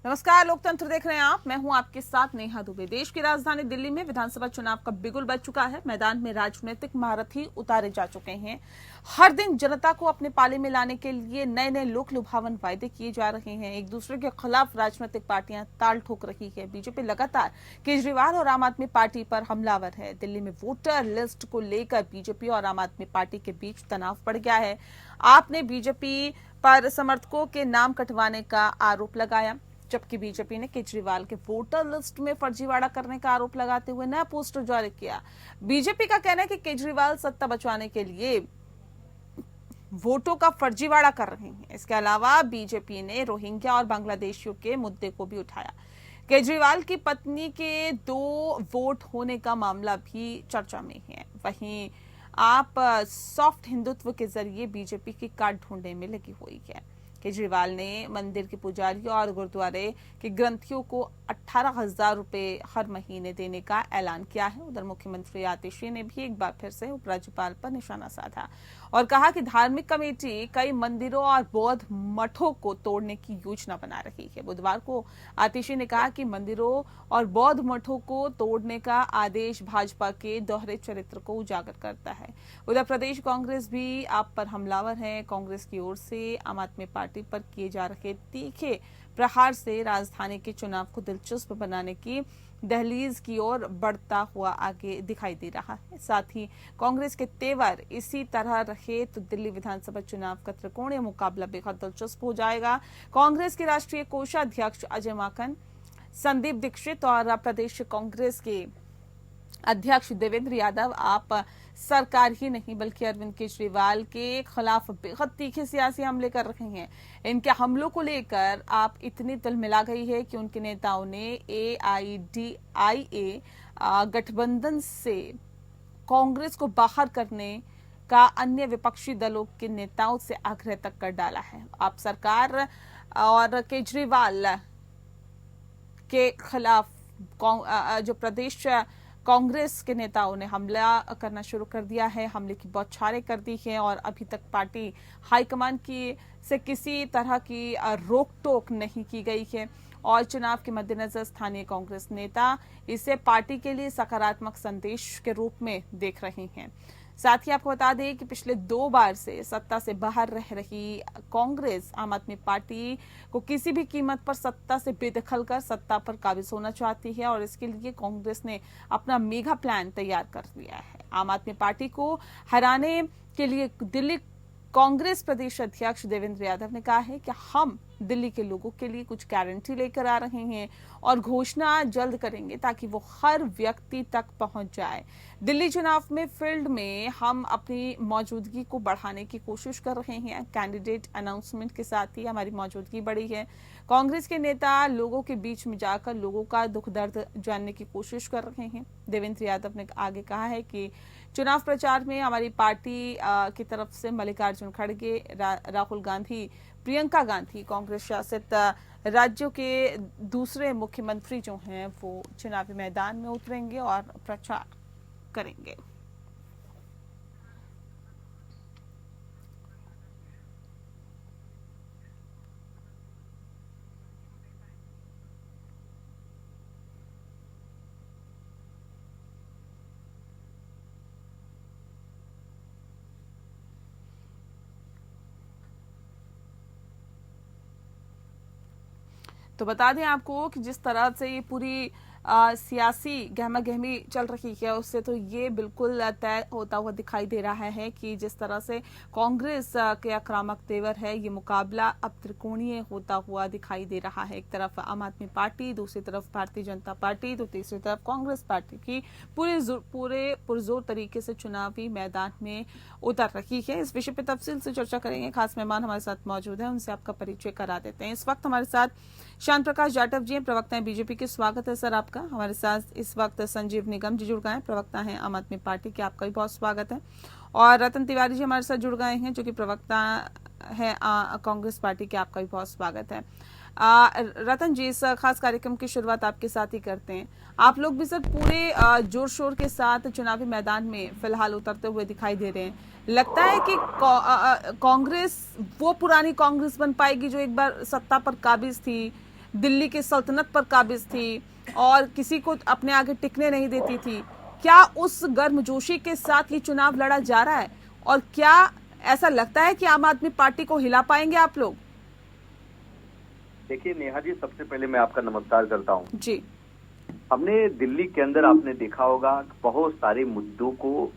नमस्कार, लोकतंत्र देख रहे हैं आप। मैं हूं आपके साथ नेहा दुबे। देश की राजधानी दिल्ली में विधानसभा चुनाव का बिगुल बज चुका है। मैदान में राजनीतिक महारथी उतारे जा चुके हैं। हर दिन जनता को अपने पाले में लाने के लिए नए नए लोक लुभावन वायदे किए जा रहे हैं। एक दूसरे के खिलाफ राजनीतिक पार्टियां ताल ठोक रही है। बीजेपी लगातार केजरीवाल और आम आदमी पार्टी पर हमलावर है। दिल्ली में वोटर लिस्ट को लेकर बीजेपी और आम आदमी पार्टी के बीच तनाव बढ़ गया है। आपने बीजेपी पर समर्थकों के नाम कटवाने का आरोप लगाया, जबकि बीजेपी ने केजरीवाल के वोटर लिस्ट में फर्जीवाड़ा करने का आरोप लगाते हुए नया पोस्टर जारी किया। बीजेपी का कहना है कि केजरीवाल सत्ता बचाने के लिए वोटों का फर्जीवाड़ा कर रहे हैं। इसके अलावा बीजेपी ने रोहिंग्या और बांग्लादेशियों के मुद्दे को भी उठाया। केजरीवाल की पत्नी के 2 वोट होने का मामला भी चर्चा में है। वहीं आप सॉफ्ट हिंदुत्व के जरिए बीजेपी की काट ढूंढने में लगी हुई है। केजरीवाल ने मंदिर के पुजारियों और गुरुद्वारे के ग्रंथियों को 18,000 रुपए हर महीने देने का ऐलान किया है। उधर मुख्यमंत्री आतिशी ने भी एक बार फिर से उपराज्यपाल पर निशाना साधा और कहा कि धार्मिक कमेटी कई मंदिरों और बौद्ध मठों को तोड़ने की योजना बना रही है। बुधवार को आतिशी ने कहा कि मंदिरों और बौद्ध मठों को तोड़ने का आदेश भाजपा के दोहरे चरित्र को उजागर करता है। उधर प्रदेश कांग्रेस भी आप पर हमलावर है। कांग्रेस की ओर से आम आदमी पार्टी पर किए जा रहे तीखे प्रहार से राजधानी के चुनाव को दिलचस्प बनाने की दहलीज की ओर बढ़ता हुआ आगे दिखाई दे रहा है। साथ ही कांग्रेस के तेवर इसी तरह रहे तो दिल्ली विधानसभा चुनाव का त्रिकोणीय मुकाबला बेहद दिलचस्प हो जाएगा। कांग्रेस के राष्ट्रीय कोषाध्यक्ष अजय माकन, संदीप दीक्षित और प्रदेश कांग्रेस के अध्यक्ष देवेंद्र यादव आप सरकार ही नहीं बल्कि अरविंद केजरीवाल के खिलाफ बेहद तीखे सियासी हमले कर रहे हैं। इनके हमलों को लेकर आप इतनी तिलमिला गई है कि उनके नेताओं ने AIDIA गठबंधन से कांग्रेस को बाहर करने का अन्य विपक्षी दलों के नेताओं से आग्रह तक कर डाला है। आप सरकार और केजरीवाल के खिलाफ जो प्रदेश कांग्रेस के नेताओं ने हमला करना शुरू कर दिया है। हमले की बौछारें कर दी है और अभी तक पार्टी हाईकमान की से किसी तरह की रोक टोक नहीं की गई है और चुनाव के मद्देनजर स्थानीय कांग्रेस नेता इसे पार्टी के लिए सकारात्मक संदेश के रूप में देख रहे हैं। साथ ही आपको बता दें कि पिछले 2 बार से सत्ता से बाहर रह रही कांग्रेस आम आदमी पार्टी को किसी भी कीमत पर सत्ता से बेदखल कर सत्ता पर काबिज होना चाहती है और इसके लिए कांग्रेस ने अपना मेगा प्लान तैयार कर लिया है। आम आदमी पार्टी को हराने के लिए दिल्ली कांग्रेस प्रदेश अध्यक्ष देवेंद्र यादव ने कहा है कि हम दिल्ली के लोगों के लिए कुछ गारंटी लेकर आ रहे हैं और घोषणा जल्द करेंगे ताकि वो हर व्यक्ति तक पहुंच जाए। दिल्ली चुनाव में फील्ड में हम अपनी मौजूदगी को बढ़ाने की कोशिश कर रहे हैं। कैंडिडेट अनाउंसमेंट के साथ ही हमारी मौजूदगी बढ़ी है। कांग्रेस के नेता लोगों के बीच में जाकर लोगों का दुख दर्द जानने की कोशिश कर रहे हैं। देवेंद्र यादव ने आगे कहा है कि चुनाव प्रचार में हमारी पार्टी की तरफ से मल्लिकार्जुन खड़गे, राहुल गांधी, प्रियंका गांधी, कांग्रेस शासित राज्यों के दूसरे मुख्यमंत्री जो हैं वो चुनावी मैदान में उतरेंगे और प्रचार करेंगे। तो बता दें आपको कि जिस तरह से ये पूरी सियासी गहमा गहमी चल रही है उससे तो ये बिल्कुल तय होता हुआ दिखाई दे रहा है कि जिस तरह से कांग्रेस के आक्रामक तेवर है, ये मुकाबला अब त्रिकोणीय होता हुआ दिखाई दे रहा है। एक तरफ आम आदमी पार्टी, दूसरी तरफ भारतीय जनता पार्टी, तो तीसरी तरफ कांग्रेस पार्टी की पूरे पुरजोर तरीके से चुनावी मैदान में उतर रही है। इस विषय पर तफसील से चर्चा करेंगे। खास मेहमान हमारे साथ मौजूद है, उनसे आपका परिचय करा देते हैं। इस वक्त हमारे साथ श्याम प्रकाश जाटव जी हैं, प्रवक्ता हैं बीजेपी के। स्वागत है सर आपका। हमारे साथ इस वक्त संजीव निगम जी जुड़ गए हैं, प्रवक्ता हैं आम आदमी पार्टी के। आपका भी बहुत स्वागत है। और रतन तिवारी जी हमारे साथ जुड़ गए हैं जो कि प्रवक्ता है कांग्रेस पार्टी के। आपका भी बहुत स्वागत है। रतन जी, इस खास कार्यक्रम की शुरुआत आपके साथ ही करते हैं। आप लोग भी सर पूरे जोर शोर के साथ चुनावी मैदान में फिलहाल उतरते हुए दिखाई दे रहे हैं। लगता है कि कांग्रेस वो पुरानी कांग्रेस बन पाएगी जो एक बार सत्ता पर काबिज थी, दिल्ली की सल्तनत पर काबिज थी और किसी को अपने आगे टिकने नहीं देती थी। क्या उस गर्मजोशी के साथ ये चुनाव लड़ा जा रहा है और क्या ऐसा लगता है कि आम आदमी पार्टी को हिला पाएंगे आप लोग? देखिए नेहा जी, सबसे पहले मैं आपका नमस्कार करता हूँ जी। हमने दिल्ली के अंदर आपने देखा होगा बहुत सारे मुद्दों को,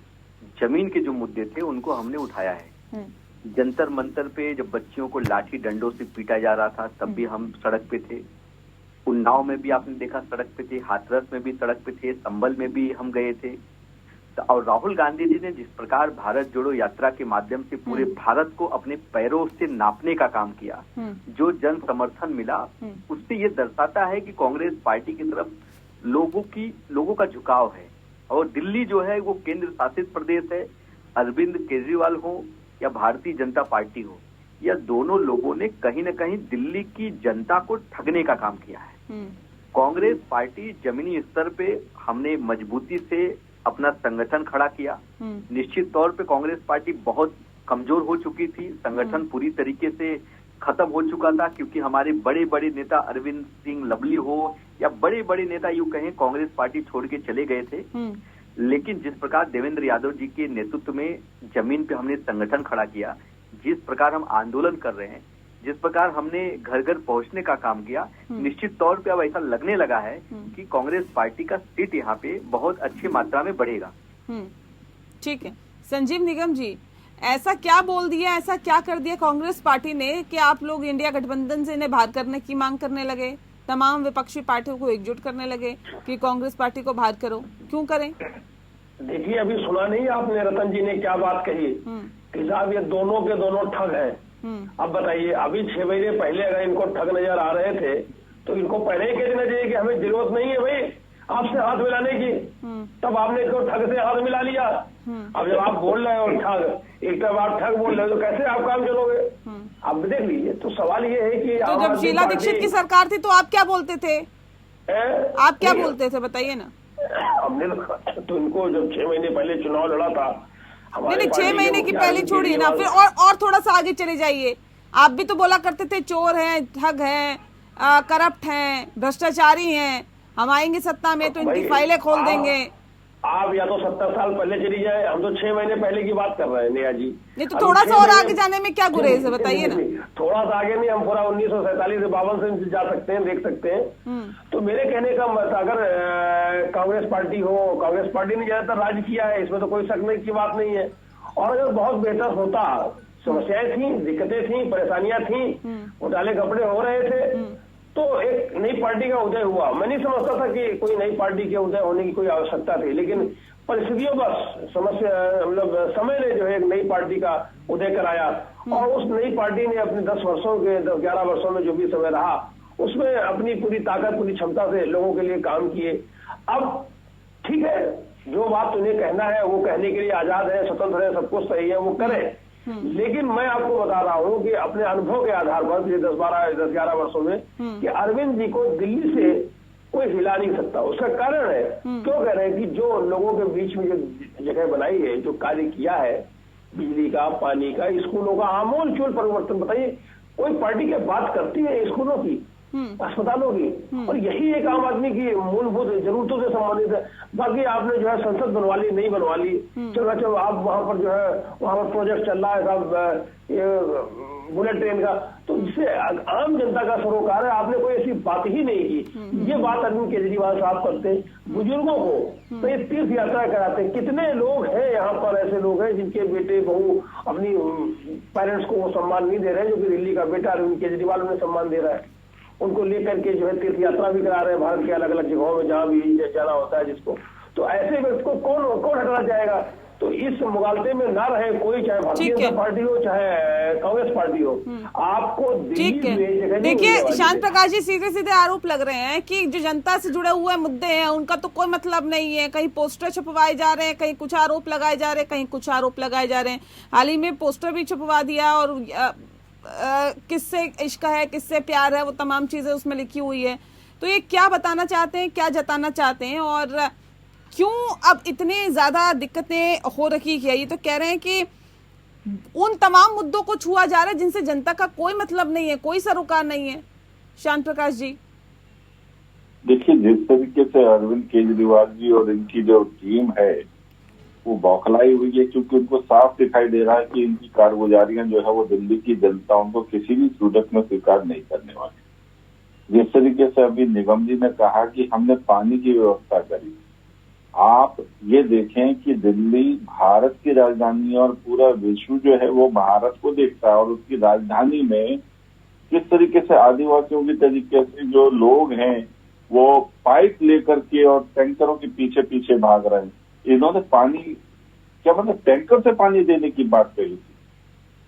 जमीन के जो मुद्दे थे उनको हमने उठाया है। जंतर मंतर पे जब बच्चियों को लाठी डंडों से पीटा जा रहा था तब भी हम सड़क पे थे। उन्नाव में भी आपने देखा सड़क पे थे, हाथरस में भी सड़क पे थे, संभल में भी हम गए थे। और राहुल गांधी जी ने जिस प्रकार भारत जोड़ो यात्रा के माध्यम से पूरे भारत को अपने पैरों से नापने का काम किया, जो जन समर्थन मिला, उससे ये दर्शाता है कि कांग्रेस पार्टी की तरफ लोगों का झुकाव है। और दिल्ली जो है वो केंद्र शासित प्रदेश है, अरविंद केजरीवाल हो या भारतीय जनता पार्टी हो, यह दोनों लोगों ने कहीं न कहीं दिल्ली की जनता को ठगने का काम किया है। कांग्रेस पार्टी जमीनी स्तर पे हमने मजबूती से अपना संगठन खड़ा किया। निश्चित तौर पे कांग्रेस पार्टी बहुत कमजोर हो चुकी थी, संगठन पूरी तरीके से खत्म हो चुका था, क्योंकि हमारे बड़े बड़े नेता अरविंद सिंह लवली हो या बड़े बड़े नेता यूं कहें कांग्रेस पार्टी छोड़ के चले गए थे। लेकिन जिस प्रकार देवेंद्र यादव जी के नेतृत्व में जमीन पे हमने संगठन खड़ा किया, जिस प्रकार हम आंदोलन कर रहे हैं, जिस प्रकार हमने घर घर पहुंचने का काम किया, निश्चित तौर पे अब ऐसा लगने लगा है कि कांग्रेस पार्टी का सीट यहाँ पे बहुत अच्छी मात्रा में बढ़ेगा। ठीक है संजीव निगम जी, ऐसा क्या बोल दिया, ऐसा क्या कर दिया कांग्रेस पार्टी ने कि आप लोग इंडिया गठबंधन से इन्हें बाहर करने की मांग करने लगे, तमाम विपक्षी पार्टियों को एकजुट करने लगे कि कांग्रेस पार्टी को बाहर करो? क्यों करें? देखिए, अभी सुना नहीं आपने रतन जी ने क्या बात कही कि साहब ये दोनों के दोनों ठग हैं। अब बताइए, अभी 6 महीने पहले अगर इनको ठग नजर आ रहे थे तो इनको पहले ही कह देना चाहिए कि हमें जरूरत नहीं है भाई आपसे हाथ मिलाने की, तब आपने इसको ठग से हाथ मिला लिया। अब जब आप बोल रहे हो ठग, एक तरफ आप ठग बोल रहे हो तो कैसे आप काम चलोगे? अब देख लीजिए, तो सवाल ये है कि तो जब शीला दीक्षित की सरकार थी तो आप क्या बोलते थे? आप क्या बोलते थे बताइए ना। हमने तो इनको जब 6 महीने पहले चुनाव लड़ा था, नहीं 6 महीने की पहले छोड़िए ना, फिर और थोड़ा सा आगे चले जाइए। आप भी तो बोला करते थे चोर हैं, ठग हैं, करप्ट हैं, भ्रष्टाचारी हैं, हम आएंगे सत्ता में तो इनकी फाइलें खोल देंगे। आप या तो 70 साल पहले चली जाए, हम तो 6 महीने पहले की बात कर रहे हैं नेहा जी। नहीं तो थोड़ा सा और आगे जाने में क्या गुरेज है बताइए ना। थोड़ा सा आगे नहीं, हम पूरा 1947 से 52 से जा सकते हैं, देख सकते हैं। तो मेरे कहने का मतलब, अगर कांग्रेस पार्टी हो, कांग्रेस पार्टी ने ज्यादातर राज किया है, इसमें तो कोई शक की बात नहीं है। और अगर बहुत बेहतर होता, समस्याएं थी, दिक्कतें थी, परेशानियां थी, घोटाले कपड़े हो रहे थे, तो एक नई पार्टी का उदय हुआ। मैं नहीं समझता था कि कोई नई पार्टी के उदय होने की कोई आवश्यकता थी, लेकिन परिस्थितियों बस समस्या मतलब समय ने जो है एक नई पार्टी का उदय कराया। और उस नई पार्टी ने अपने 10 वर्षों के 11 वर्षों में जो भी समय रहा, उसमें अपनी पूरी ताकत, पूरी क्षमता से लोगों के लिए काम किए। अब ठीक है, जो बात उन्हें कहना है वो कहने के लिए आजाद है, स्वतंत्र है, सब कुछ सही है, वो करें। लेकिन मैं आपको बता रहा हूं कि अपने अनुभव के आधार पर ये 10-11 वर्षों में कि अरविंद जी को दिल्ली से कोई हिला नहीं सकता। उसका कारण है, क्यों कह रहे हैं कि जो लोगों के बीच में जो जगह बनाई है, जो कार्य किया है, बिजली का, पानी का, स्कूलों का आमूल चूल परिवर्तन। बताइए, कोई पार्टी की बात करती है स्कूलों की, अस्पतालों की, और यही एक आम आदमी की मूलभूत जरूरतों से संबंधित है। बाकी आपने जो है संसद बनवा ली, नहीं बनवा ली, चलो आप वहां पर जो है वहां पर प्रोजेक्ट चल रहा है साहब, ये बुलेट ट्रेन का, तो जिससे आम जनता का सरोकार है, आपने कोई ऐसी बात ही नहीं की। ये बात अरविंद केजरीवाल साहब करते, बुजुर्गों को तो ये तीर्थ यात्रा कराते। कितने लोग हैं यहाँ पर, ऐसे लोग हैं जिनके बेटे बहू अपनी पेरेंट्स को वो सम्मान नहीं दे रहे हैं, जो कि दिल्ली का बेटा अरविंद केजरीवाल उन्हें सम्मान दे रहा है। उनको लेकर के जो है तीर्थ यात्रा भी करा रहे हैं भारत के अलग अलग जगहों में, जहां भी जाना होता है जिसको। तो ऐसे व्यक्ति को कौन हटाना चाहेगा? तो इस मुगालते में ना रहे कोई, चाहे भारतीय जनता पार्टी हो, चाहे कांग्रेस पार्टी हो, आपको ठीक है। देखिए शांत प्रकाश जी, सीधे सीधे आरोप लग रहे हैं कि जो जनता से जुड़े हुए मुद्दे हैं उनका तो कोई मतलब नहीं है। कहीं पोस्टर छपवाए जा रहे हैं, कहीं कुछ आरोप लगाए जा रहे हैं, कहीं कुछ आरोप लगाए जा रहे हैं। हाल ही में पोस्टर भी छपवा दिया और किससे इश्क है, किससे प्यार है, वो तमाम चीजें उसमें लिखी हुई है। तो ये क्या बताना चाहते हैं, क्या जताना चाहते हैं, और क्यों अब इतने ज्यादा दिक्कतें हो रखी है? ये तो कह रहे हैं कि उन तमाम मुद्दों को छुआ जा रहा है जिनसे जनता का कोई मतलब नहीं है, कोई सरोकार नहीं है। शांत प्रकाश जी। जिस तरीके से अरविंद केजरीवाल जी और इनकी जो टीम है वो बौखलाई हुई है, क्योंकि उनको साफ दिखाई दे रहा है कि इनकी कारगुजारियां जो है वो दिल्ली की जनता उनको किसी भी सूरत में स्वीकार नहीं करने वाली। जिस तरीके से अभी निगम जी ने कहा कि हमने पानी की व्यवस्था करी, आप ये देखें कि दिल्ली भारत की राजधानी और पूरा विश्व जो है वो भारत को देखता है, और उसकी राजधानी में किस तरीके से आदिवासियों की तरीके से जो लोग हैं वो पाइप लेकर के और टैंकरों के पीछे पीछे भाग रहे हैं। इन्होंने पानी क्या मतलब टैंकर से पानी देने की बात कही थी।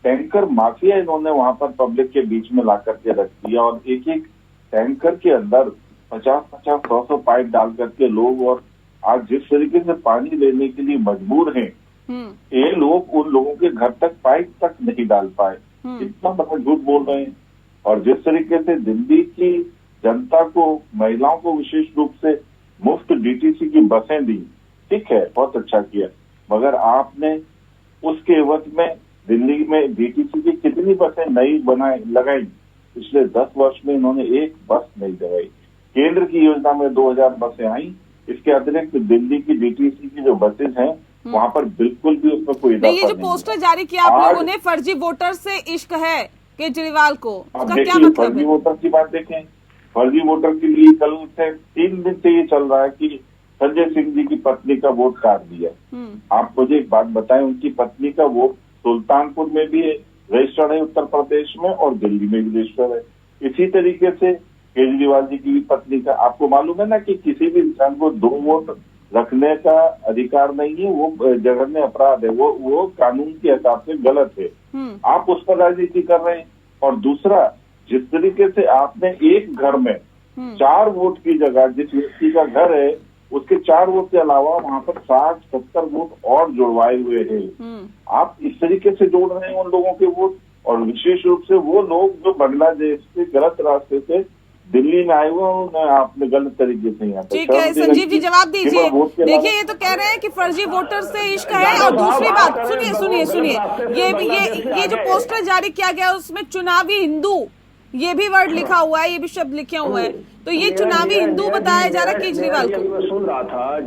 टैंकर माफिया इन्होंने वहां पर पब्लिक के बीच में ला करके रख दिया, और एक एक टैंकर के अंदर 50-50, 100 पाइप डाल करके लोग, और आज जिस तरीके से पानी लेने के लिए मजबूर हैं, ये लोग उन लोगों के घर तक पाइप तक नहीं डाल पाए। इतना बड़ा झूठ बोल रहे हैं। और जिस तरीके से दिल्ली की जनता को, महिलाओं को विशेष रूप से मुफ्त डीटीसी की बसें दी, ठीक है, बहुत अच्छा किया, मगर आपने उसके एवज में दिल्ली में डीटीसी की कितनी बसें नई लगाई? पिछले 10 वर्ष में इन्होंने एक बस नहीं लगाई। केंद्र की योजना में 2000 बसें आई, इसके अतिरिक्त दिल्ली की डीटीसी की जो बसेज हैं वहां पर बिल्कुल भी उसमें कोई इजाफा नहीं। ये जो पोस्टर जारी किया आप लोगों ने, फर्जी वोटर से इश्क है केजरीवाल को, उसका क्या मतलब फर्जी वोटर की बात देखें, फर्जी वोटर के लिए कल से 3 दिन से ये चल रहा है कि संजय सिंह जी की पत्नी का वोट काट दिया। आप मुझे एक बात बताएं, उनकी पत्नी का वोट सुल्तानपुर में भी रजिस्टर्ड है उत्तर प्रदेश में, और दिल्ली में भी रजिस्टर्ड है। इसी तरीके से केजरीवाल जी की पत्नी का, आपको मालूम है ना कि किसी भी इंसान को 2 वोट रखने का अधिकार नहीं है, वो जघन्य अपराध है, वो कानून के हिसाब से गलत है। आप उस पर राजनीति कर रहे हैं। और दूसरा, जिस तरीके से आपने एक घर में 4 वोट की जगह, जिस व्यक्ति का घर है उसके 4 वोट के अलावा वहां पर 60-70 वोट और जुड़वाए हुए हैं। आप इस तरीके से जोड़ रहे हैं उन लोगों के वोट, और विशेष रूप से वो लोग जो बांग्लादेश के गलत रास्ते से दिल्ली में आए हुए हैं, आपने गलत तरीके से यहाँ ठीक है संजीव जी जवाब दीजिए। देखिए ये तो कह रहे हैं कि फर्जी वोटर से इश्क है, और दूसरी बात सुनिए, ये जो पोस्टर जारी किया गया उसमें चुनावी हिंदू ये भी वर्ड लिखा हुआ है, ये भी शब्द लिखे हुए हैं, तो ये चुनावी हिंदू बताया जा रहा है केजरीवाल को। सुन रहा था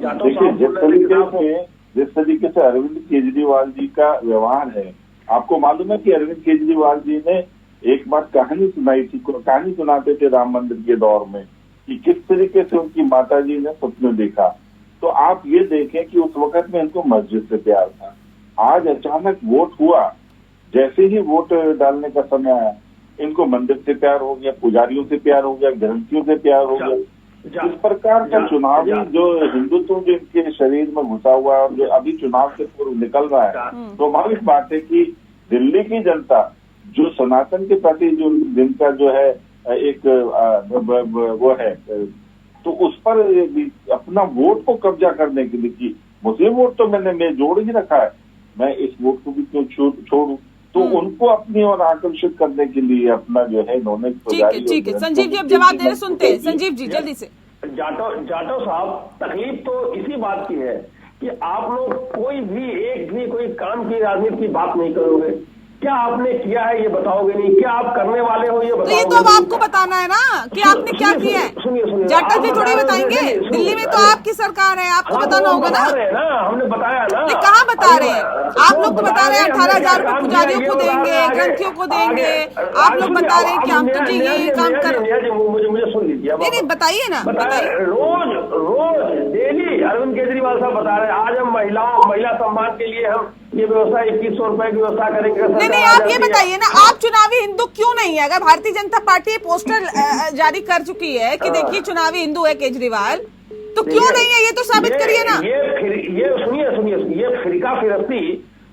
जिस तरीके से अरविंद केजरीवाल जी का व्यवहार है, आपको मालूम है कि अरविंद केजरीवाल जी ने एक बार कहानी सुनाई थी, कहानी सुनाते थे राम मंदिर के दौर में, कि किस तरीके से उनकी माता जी ने सपने देखा। तो आप ये देखें कि उस वक्त में इनको मस्जिद से प्यार था, आज अचानक वोट हुआ, जैसे ही वोट डालने का समय आया इनको मंदिर से प्यार हो गया, पुजारियों से प्यार हो गया, ग्रंथियों से प्यार हो गया। इस प्रकार का चुनावी जो हिंदुत्व जो इनके शरीर में घुसा हुआ है और जो अभी चुनाव से पूर्व निकल रहा है, तो स्वाभाविक बात है कि दिल्ली की जनता जो सनातन के प्रति जो जिनका जो है एक वो है, तो उस पर अपना वोट को कब्जा करने के लिए कि मुस्लिम वोट तो मैं जोड़ ही रखा है, मैं इस वोट को भी क्यों छोड़ू, तो उनको अपनी ओर आकर्षित करने के लिए अपना जो है इन्होंने। ठीक है संजीव जी अब जवाब दे रहे, सुनते हैं संजीव जी जल्दी से। जाटव साहब, तकलीफ तो इसी बात की है कि आप लोग कोई भी कोई काम की राजनीति की बात नहीं करोगे। क्या आपने किया है ये बताओगे नहीं, क्या आप करने वाले हो ये बताओगे। तो ये तो अब आपको बताना है ना कि आपने क्या किया है। सुनिए जाटव जी थोड़ी बताएंगे, दिल्ली में तो आपकी सरकार है, आपको बताना होगा ना। हमने बताया ना, कहाँ बता रहे हैं आप लोग? तो बता रहे हैं 18,000 रुपए पुजारियों को देंगे, ग्रंथियों को देंगे, आप लोग बता रहे हैं कि हम तो जी ये काम कर। मुझे सुन लीजिए, नहीं बताइए ना, बताइए। रोज डेली अरविंद केजरीवाल साहब बता रहे हैं आज हम महिला सम्मान के लिए हम ये व्यवस्था 2100 रुपए की व्यवस्था करेंगे। नहीं आप ये बताइए ना, आप चुनावी हिंदू क्यों नहीं है? अगर भारतीय जनता पार्टी पोस्टर जारी कर चुकी है कि देखिए चुनावी हिंदू है केजरीवाल, तो क्यों नहीं है ये तो साबित करिए ना। ये सुनिए ये फिरका फिरस्ती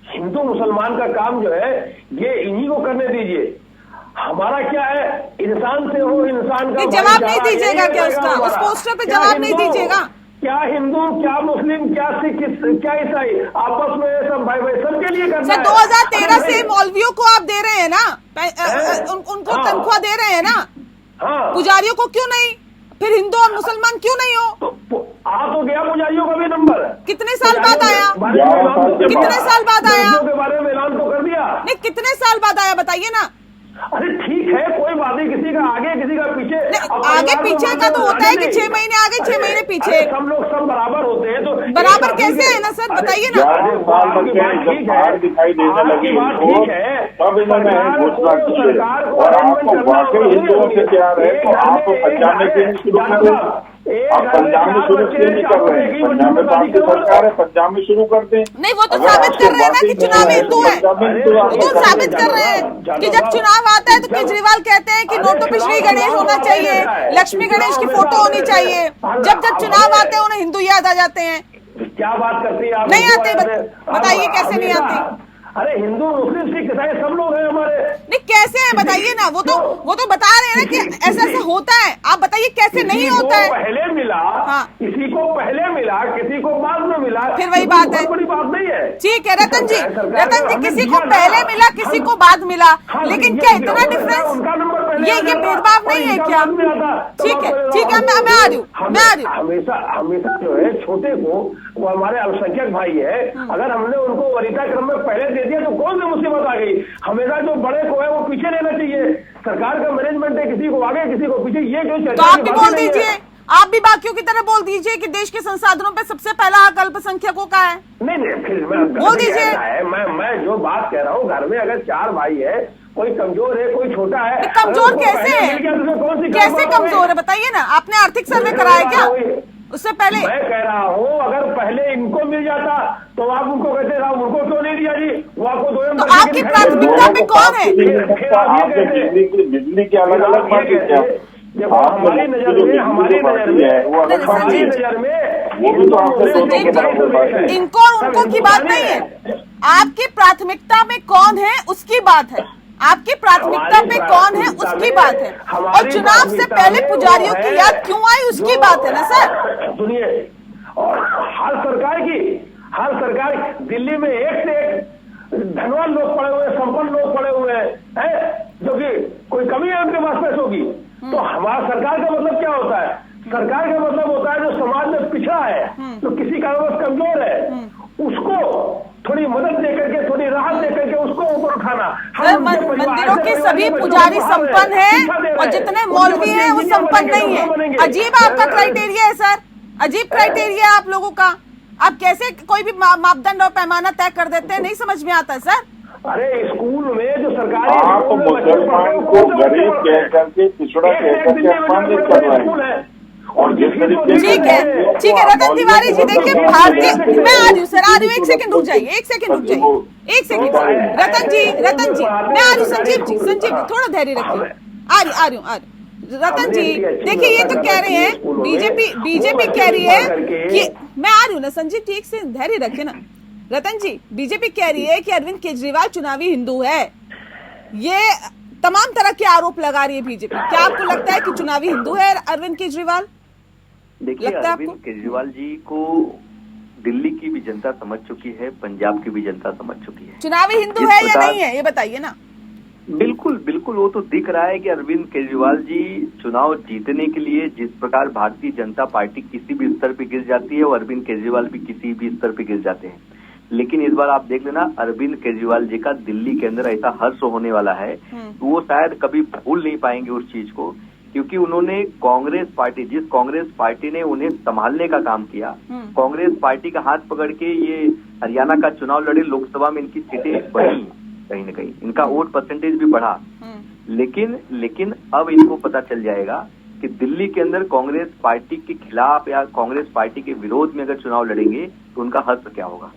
हिंदू मुसलमान का काम जो है ये इन्हीं को करने दीजिए। हमारा क्या है, इंसान से हो इंसान का जवाब नहीं दीजिएगा क्या उसका? उस पोस्टर पे जवाब नहीं दीजिएगा? क्या हिंदू, क्या मुस्लिम, क्या सिख, क्या ईसाई, आपस में सब भाई सबके लिए करना है। 2013 से मौलवियों को आप दे रहे हैं ना, उनको तनख्वाह दे रहे हैं ना, पुजारियों को क्यों नहीं? फिर हिंदू और मुसलमान क्यों नहीं हो? आ तो गया पुजारियों का भी नंबर। कितने साल बाद आया? कितने साल बाद आया? के बारे में ऐलान तो कर दिया। नहीं कितने साल बाद आया बताइए ना। अरे ठीक है, कोई बात नहीं, किसी का आगे किसी का पीछे। आगे पीछे का तो होता है कि 6 महीने आगे 6 महीने पीछे। सब लोग सब बराबर होते हैं, तो बराबर कैसे है ना सर, बताइए ना। दिखाई देने लगी तब इन्होंने घोषणा की और आपको वाकई हिंदुओं से प्यार है तो आप पंजाब में क्यों शुरू करें? आप पंजाब में शुरू क्यों नहीं कर रहे हैं? पंजाब में आपकी सरकार है, पंजाब में शुरू कर दें। नहीं, वो तो साबित कर रहे हैं ना कि चुनाव हिंदू है, वो तो साबित कर रहे हैं कि जब चुनाव आता है तो केजरीवाल कहते हैं कि नोटों पे श्री गणेश होना चाहिए, लक्ष्मी गणेश की फोटो होनी चाहिए। जब जब चुनाव आते हैं उन्हें हिंदू याद आ जाते हैं। क्या बात करती है आप? नहीं आते, बताइए कैसे नहीं आते? अरे हिंदू मुस्लिम सिख ईसाई सब लोग हैं हमारे। नहीं कैसे है बताइए ना, वो तो बता रहे हैं ना कि ऐसा ऐसा होता है, आप बताइए कैसे नहीं होता है। पहले मिला, किसी को पहले मिला, किसी को बाद में मिला, फिर वही बात है, बड़ी बात नहीं है। ठीक है रतन जी, किसी को पहले मिला किसी को बाद मिला, लेकिन क्या इतना डिफरेंस, ये भेदभाव नहीं है क्या? ठीक है, मैं आ रही हूँ। हमेशा जो है छोटे को, वो हमारे अल्पसंख्यक भाई है, अगर हमने उनको वरीयता क्रम में पहले दे दिया तो कौन सी मुसीबत आ गई? हमेशा जो बड़े को है वो पीछे लेना चाहिए। सरकार का मैनेजमेंट है, किसी को आगे किसी को पीछे, ये जो तो आप भी बोल दीजिए, आप भी बाकियों की तरह बोल दीजिए कि देश के संसाधनों पे सबसे पहला हक अल्पसंख्यकों का है। नहीं फिर बोल दीजिए। मैं जो बात कह रहा हूँ, घर में अगर 4 भाई है, कोई कमजोर है कोई छोटा है, कमजोर कैसे है? कैसे कमजोर है बताइए ना, आपने आर्थिक सर्वे कराया क्या उससे पहले? मैं कह रहा हूँ अगर पहले इनको मिल जाता तो आप उनको कहते रहा, उनको क्यों नहीं दिया जी? वो आपको तो आपकी प्राथमिकता पे कौन है? बिजली की अलग अलग बात है। हमारी नजर में वो भी तो आपसे इनको और उनको की बात नहीं है, आपकी प्राथमिकता में कौन है उसकी बात है। आपकी प्राथमिकता पे कौन है उसकी बात है, और चुनाव से पहले पुजारियों की याद क्यों आई उसकी बात है ना सर। सुनिए, और हर सरकार दिल्ली में एक से एक धनवान लोग पड़े हुए, संपन्न लोग पड़े हुए हैं, जो कि कोई कमी है उनके पास पैसों की। तो हमारा सरकार का मतलब क्या होता है? सरकार का मतलब होता है जो समाज में पिछड़ा है, जो किसी कारणवश कमजोर है, उसको थोड़ी मदद दे करके, थोड़ी राहत दे करके उसको ऊपर उठाना। मंदिरों के सभी पुजारी संपन्न हैं और जितने मौलवी हैं वो संपन्न नहीं है। अजीब आपका क्राइटेरिया है सर, अजीब क्राइटेरिया आप लोगों का। आप कैसे कोई भी मापदंड और पैमाना तय कर देते हैं, नहीं समझ में आता है सर। अरे स्कूल में जो सरकारी आप मुसलमान को गरीब कह करके, पिछड़ा कह करके अपमानित कर रहे हैं। और जिस तरीके ठीक है रतन तिवारी जी, देखिए भारतीय, मैं आ रही हूँ सर, आ रही हूँ, एक सेकंड रुक जाइए, एक सेकंड रतन जी, मैं आ रही हूँ। संजीव जी थोड़ा धैर्य रखिए, आ रही हूँ। रतन जी देखिए, ये तो कह रहे हैं बीजेपी कह रही है कि, मैं आ रही हूँ ना संजीव जी, एक से धैर्य रखे ना। रतन जी, बीजेपी कह रही है कि अरविंद केजरीवाल चुनावी हिंदू है, ये तमाम तरह के आरोप लगा रही है बीजेपी। क्या आपको लगता है कि चुनावी हिंदू है अरविंद केजरीवाल? देखिए, अरविंद केजरीवाल जी को दिल्ली की भी जनता समझ चुकी है, पंजाब की भी जनता समझ चुकी है। चुनावी हिंदू है या नहीं है, ये बताइए ना। बिल्कुल वो तो दिख रहा है कि अरविंद केजरीवाल जी चुनाव जीतने के लिए जिस प्रकार भारतीय जनता पार्टी किसी भी स्तर पे गिर जाती है, वो अरविंद केजरीवाल भी किसी भी स्तर पे गिर जाते हैं। लेकिन इस बार आप देख लेना, अरविंद केजरीवाल जी का दिल्ली के अंदर ऐसा हर्ष होने वाला है, तो वो शायद कभी भूल नहीं पाएंगे उस चीज को, क्योंकि उन्होंने जिस कांग्रेस पार्टी ने उन्हें संभालने का काम किया, कांग्रेस पार्टी का हाथ पकड़ के ये हरियाणा का चुनाव लड़े, लोकसभा में इनकी सीटें बढ़ी, कहीं न कहीं इनका वोट परसेंटेज भी बढ़ा। लेकिन अब इनको पता चल जाएगा कि दिल्ली के अंदर कांग्रेस पार्टी के खिलाफ या कांग्रेस पार्टी के विरोध में अगर चुनाव लड़ेंगे तो उनका हर्ष क्या होगा।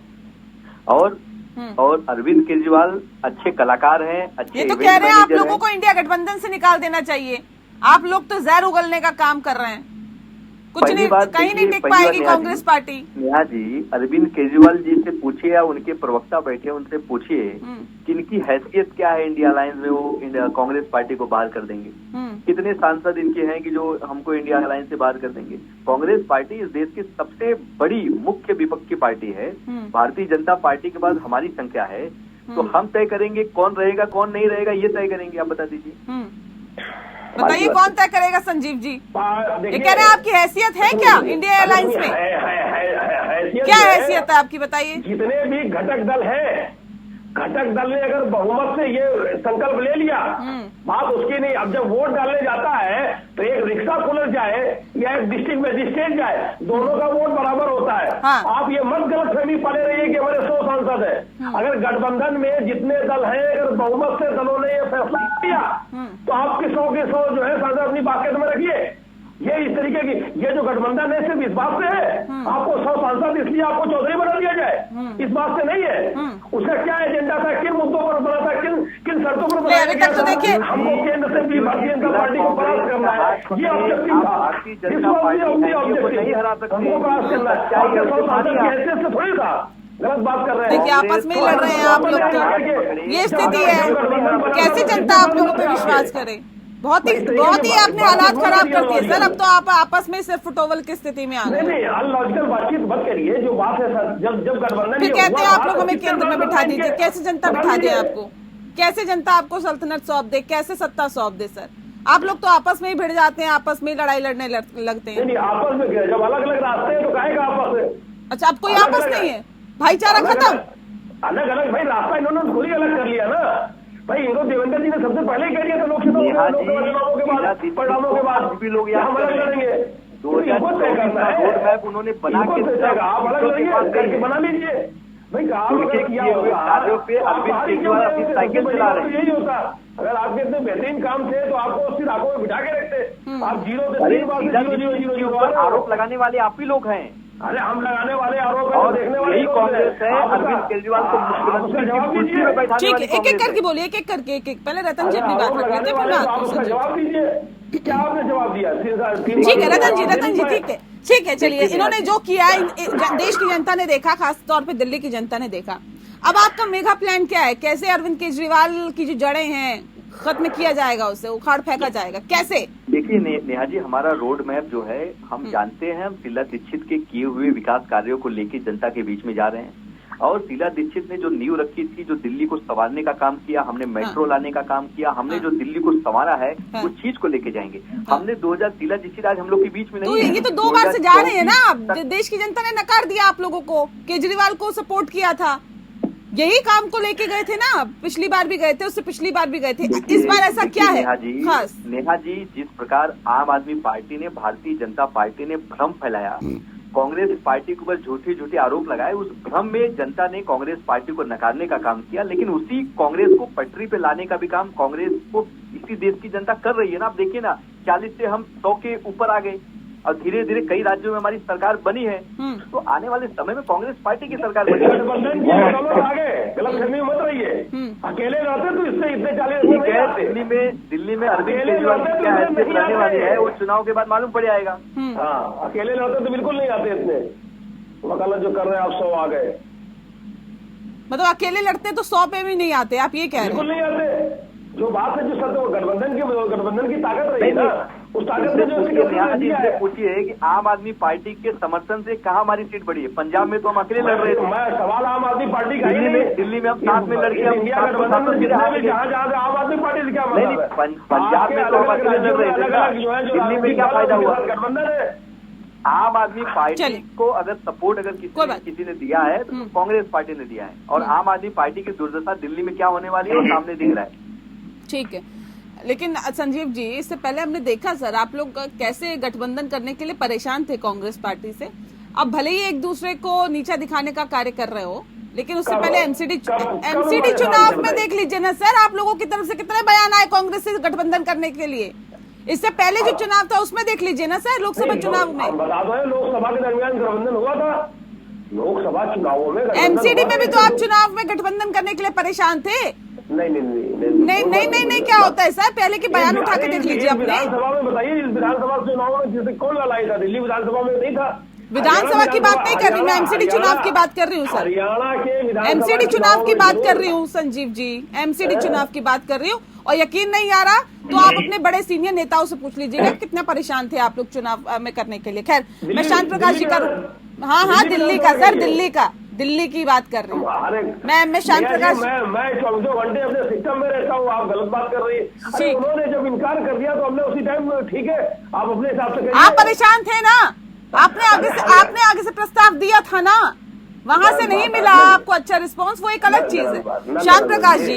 और अरविंद केजरीवाल अच्छे कलाकार हैं, अच्छे ये तो कह रहे हैं आप लोगों को इंडिया गठबंधन से निकाल देना चाहिए। आप लोग तो जहर उगलने का काम कर रहे हैं, कुछ नहीं, कहीं नहीं टिक पाएगी कांग्रेस पार्टी। नेहा जी, अरविंद केजरीवाल जी से पूछिए या उनके प्रवक्ता बैठे उनसे पूछिए कि इनकी हैसियत क्या है इंडिया अलायंस में, वो कांग्रेस पार्टी को बाहर कर देंगे। कितने सांसद इनके हैं कि जो हमको इंडिया अलायंस से बाहर कर देंगे। कांग्रेस पार्टी इस देश की सबसे बड़ी मुख्य विपक्षी पार्टी है, भारतीय जनता पार्टी के बाद हमारी संख्या है, तो हम तय करेंगे कौन रहेगा कौन नहीं रहेगा, ये तय करेंगे। आप बता दीजिए, बताइए कौन तय करेगा संजीव जी? ये कह रहे हैं आपकी हैसियत है क्या इंडिया अलायंस में? क्या हैसियत है आपकी, बताइए। जितने भी घटक दल हैं घटक दल ने अगर बहुमत से ये संकल्प ले लिया, बात उसकी नहीं। अब जब वोट डालने जाता है तो एक रिक्शा पुलिस जाए या एक डिस्ट्रिक्ट मजिस्ट्रेट जाए, दोनों का वोट बराबर होता है। हाँ। आप ये मत गलतफहमी पाले रहिए कि हमारे 100 सांसद है। अगर गठबंधन में जितने दल हैं, अगर बहुमत से दलों ने ये फैसला किया तो आपके 100 के 100 जो है सांसद अपनी बाकायदे में रखिए। ये इस तरीके की, ये जो गठबंधन है सिर्फ इस बात से है आपको 100 सांसद इसलिए आपको चौधरी बना दिया जाए, इस बात से नहीं है। उसका क्या एजेंडा था, किन मुद्दों पर बना था, किन शर्तों पर बनाया अभी तक तो देखिए हमको केंद्र से भी भारतीय जनता पार्टी को परास्त करना है, ये ऑब्जेक्टिव था। हमको परास्त करना है, 100 सांसद की हैसियत से थोड़ी था। गलत बात कर रहे हैं। देखिए आपस में ही लड़ रहे हैं आप लोग तो, ये स्थिति है। कैसे जनता आप लोगों पे विश्वास करे? बहुत ही आपने हालात खराब कर दिए सर। अब तो आप आपस में सिर्फ फुटोवल की स्थिति में आ गए। नहीं, अनलॉजिकल बातचीत मत करिए। जो बात है सर, जब गठबंधन फिर कहते हैं आप लोग हमें केंद्र में बिठा दीजिए। कैसे जनता बिठा दे आपको? कैसे जनता आपको सल्तनत सौंप दे? कैसे सत्ता सौंप दे सर? आप लोग तो आपस में ही भिड़ जाते हैं, आपस में लड़ाई लड़ने लगते हैं। नहीं, आपस में जब अलग अलग रास्ते हैं तो काहेगा आपस में? अच्छा, अब कोई आपस नहीं है, भाईचारा खत्म। अलग अलग भाई रास्ता इन्होंने खुद ही अलग कर लिया ना भाई। इनको देवेंद्र जी ने सबसे पहले कह दिया था लोकसभा चुनावों के बाद, परिणामों के बाद भी लोग हम अलग लड़ेंगे। 2024 का रोड मैप उन्होंने बना के आप अलग लड़िए, करके बना लीजिए भाई। कार्यों पे अरविंद केजरीवाल अपनी साइकिल चला रहे हैं। यही होता, अगर आपके इतने बेहतरीन काम थे तो आपको उसकी आंखों में बिठा के रखते। आप 0 से 3 बार 0 आरोप लगाने वाले आप ही लोग हैं। अरे हम लगाने वाले आरोप और देखने वाले यही कांग्रेस है अरविंद केजरीवाल को मुख्यमंत्री की कुर्सी में बैठाने ठीक वाली है, एक एक करके बोलिए, एक एक करके एक पहले रतन जी अपनी बात रख लेते हैं, फिर मैं आपको उसका जवाब दीजिए। क्या आपने जवाब दिया? ठीक है रतन जी ठीक है चलिए। इन्होंने जो किया देश की जनता ने देखा, खास तौर पे दिल्ली की जनता ने देखा। अब आपका मेगा प्लान क्या है? कैसे अरविंद केजरीवाल की जो जड़ें हैं खत्म किया जाएगा, उसे उखाड़ फेंका जाएगा, कैसे? देखिए नेहा जी, हमारा रोड मैप जो है हम जानते हैं। हम शीला दीक्षित के किए हुए विकास कार्यों को लेकर जनता के बीच में जा रहे हैं। और शीला दीक्षित ने जो नींव रखी थी, जो दिल्ली को संवारने का काम किया, हमने मेट्रो लाने का काम किया, हमने जो दिल्ली को संवारा है उस चीज को लेके जाएंगे। हमने 2000 शीला दीक्षित आज हम लोग के बीच में नहीं है। ये तो 2 बार से जा रहे हैं ना। देश की जनता ने नकार दिया आप लोगों को, केजरीवाल को सपोर्ट किया था, यही काम को लेके गए थे ना। पिछली बार भी गए थे, उससे पिछली बार भी गए थे। इस बार ऐसा क्या है खास? नेहा जी, जिस प्रकार आम आदमी पार्टी ने, भारतीय जनता पार्टी ने भ्रम फैलाया, कांग्रेस पार्टी के ऊपर झूठे झूठे आरोप लगाए, उस भ्रम में जनता ने कांग्रेस पार्टी को नकारने का काम किया। लेकिन उसी कांग्रेस को पटरी पे लाने का भी काम कांग्रेस को इसी देश की जनता कर रही है ना। आप देखिए ना, 40 से हम 100 के ऊपर आ गए और धीरे धीरे कई राज्यों में हमारी सरकार बनी है। तो आने वाले समय में कांग्रेस पार्टी की सरकार बनी है। गलतफहमी मत रहिए, अकेले रहते तो इससे इतने 40 ठीक है। दिल्ली में अरविंद केजरीवाल की क्या हैसियत रहने वाली है वो चुनाव के बाद मालूम पड़ जाएगा। हाँ, अकेले रहते तो बिल्कुल नहीं आते इतने। वकालत जो कर रहे हैं आप 100 आ गए, मतलब अकेले लड़ते तो 100 पे भी नहीं आते, आप ये कह रहे हैं? बिल्कुल नहीं आते। जो बात है, जो सत्य गठबंधन की ताकत रही है ना, उस ताकत ने जो पूछिए कि आम आदमी पार्टी के समर्थन से कहाँ हमारी सीट बढ़ी है? पंजाब में तो हम अकेले लड़ रहे थे। मैं सवाल आम आदमी पार्टी का दिल्ली में हम साथ में लड़के जहाँ आम आदमी पार्टी से क्या मतलब है? पंजाब में तो हम अकेले लड़ रहे थे, दिल्ली में क्या फायदा हुआ? गठबंधन है। आम आदमी पार्टी को अगर सपोर्ट अगर किसी ने दिया है तो कांग्रेस पार्टी ने दिया है। और आम आदमी पार्टी की दुर्दशा दिल्ली में क्या होने वाली है वो सामने दिख रहा है। ठीक है, लेकिन संजीव जी, इससे पहले हमने देखा सर आप लोग कैसे गठबंधन करने के लिए परेशान थे कांग्रेस पार्टी से। अब भले ही एक दूसरे को नीचा दिखाने का कार्य कर रहे हो, लेकिन उससे पहले एमसीडी चुनाव में देख लीजिए ना सर, आप लोगों की तरफ से कितने बयान आए कांग्रेस से गठबंधन करने के लिए। इससे पहले जो चुनाव था उसमें देख लीजिए ना सर, लोकसभा चुनाव में। बता दो, लोकसभा के दरमियान गठबंधन हुआ था। लोकसभा चुनावों में एमसीडी में भी तो आप चुनाव में गठबंधन करने के लिए परेशान थे। नहीं, क्या होता है सर? पहले के बयान उठा के देख लीजिए अपने। विधानसभा में बताइए, इस विधानसभा चुनाव में जिसे कौन लड़ाई था? दिल्ली विधानसभा में नहीं था। विधानसभा की बात नहीं कर रही मैं, एमसीडी चुनाव की बात कर रही हूँ सर। हरियाणा के एमसीडी चुनाव की बात कर रही हूँ संजीव जी, एमसीडी चुनाव की बात कर रही हूँ। और यकीन नहीं आ रहा तो आप अपने बड़े सीनियर नेताओं से पूछ लीजिएगा कितना परेशान थे आप लोग चुनाव में करने के लिए। खैर, मैं शांत प्रकाश जी करूँ। हाँ, दिल्ली का सर, दिल्ली की बात कर रही हूँ मैं शांत प्रकाश। मैं 24 घंटे अपने सिस्टम में रहता हूँ, आप गलत बात कर रही है। उन्होंने जब इनकार कर दिया तो हमने उसी टाइम ठीक है, आप अपने हिसाब से। आप परेशान थे ना, आपने आगे से प्रस्ताव दिया था ना, वहां से नहीं मिला आपको अच्छा रिस्पांस, वो एक अलग चीज है। श्याम प्रकाश जी,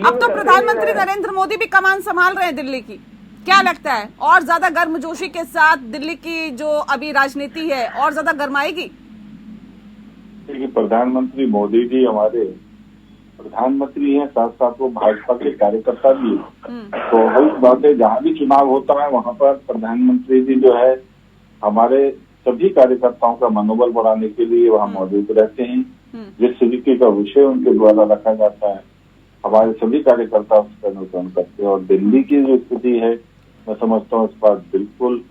अब तो प्रधानमंत्री नरेंद्र मोदी भी कमान संभाल रहे हैं दिल्ली की, क्या लगता है और ज्यादा गर्मजोशी के साथ दिल्ली की जो अभी राजनीति है और ज्यादा गर्माएगी? देखिए, प्रधानमंत्री मोदी जी हमारे प्रधानमंत्री हैं, साथ साथ वो भाजपा के कार्यकर्ता भी हैं। तो वही बात है, जहाँ भी चुनाव होता है वहाँ पर प्रधानमंत्री जी जो है हमारे सभी कार्यकर्ताओं का मनोबल बढ़ाने के लिए वहाँ मौजूद रहते हैं। जिस तरीके का विषय उनके द्वारा रखा जाता है हमारे सभी कार्यकर्ता उसका अनुसरण करते हैं। और दिल्ली की जो स्थिति है मैं समझता हूँ इस बार बिल्कुल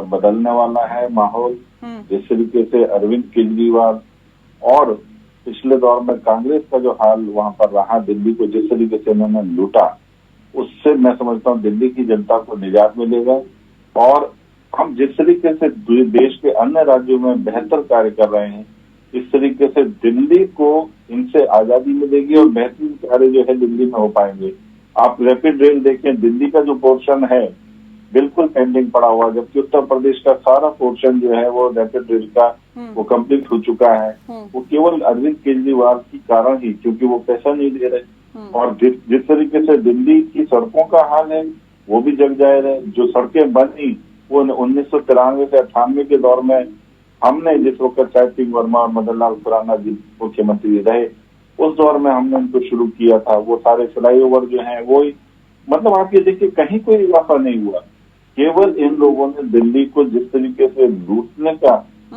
बदलने वाला है माहौल। जिस तरीके से अरविंद केजरीवाल और पिछले दौर में कांग्रेस का जो हाल वहां पर रहा, दिल्ली को जिस तरीके से उन्होंने लूटा, उससे मैं समझता हूँ दिल्ली की जनता को निजात मिलेगा। और हम जिस तरीके से देश के अन्य राज्यों में बेहतर कार्य कर रहे हैं, इस तरीके से दिल्ली को इनसे आजादी मिलेगी और बेहतरीन कार्य जो है दिल्ली में हो पाएंगे। आप रैपिड रेल देखें, दिल्ली का जो पोर्शन है बिल्कुल पेंडिंग पड़ा हुआ, जबकि उत्तर प्रदेश का सारा पोर्शन जो है वो रैपिड रेल का वो कंप्लीट हो चुका है। वो केवल अरविंद केजरीवाल के कारण ही, क्योंकि वो पैसा नहीं दे रहे। और जिस तरीके से दिल्ली की सड़कों का हाल है वो भी जग जाहिर है। जो सड़कें बनी वो 1993 से 98 के दौर में हमने, जिस वक्त चाय सिंह वर्मा और मदन लाल खुराना जी मुख्यमंत्री रहे, उस दौर में हमने उनको शुरू किया था। वो सारे फ्लाईओवर जो हैं वो मतलब आप ये देखिए कहीं कोई इजाफा नहीं हुआ। केवल इन लोगों ने दिल्ली को जिस तरीके से लूटने का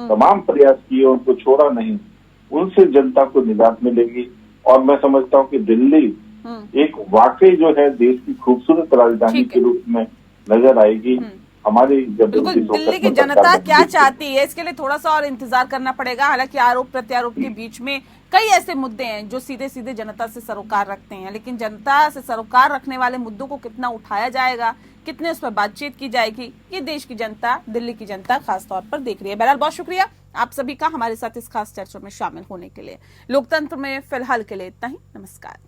तमाम प्रयास किए, उनको छोड़ा नहीं। उनसे जनता को निजात मिलेगी और मैं समझता हूँ कि दिल्ली एक वाकई जो है देश की खूबसूरत राजधानी के रूप में नजर आएगी। हमारी जब बिल्कुल, दिल्ली की जनता क्या चाहती है इसके लिए थोड़ा सा और इंतजार करना पड़ेगा। हालांकि आरोप प्रत्यारोप के बीच में कई ऐसे मुद्दे हैं जो सीधे सीधे जनता से सरोकार रखते हैं, लेकिन जनता से सरोकार रखने वाले मुद्दों को कितना उठाया जाएगा, कितने उस पर बातचीत की जाएगी, ये देश की जनता, दिल्ली की जनता खास तौर पर देख रही है। बहरहाल बहुत शुक्रिया आप सभी का हमारे साथ इस खास चर्चा में शामिल होने के लिए। लोकतंत्र में फिलहाल के लिए इतना ही। नमस्कार।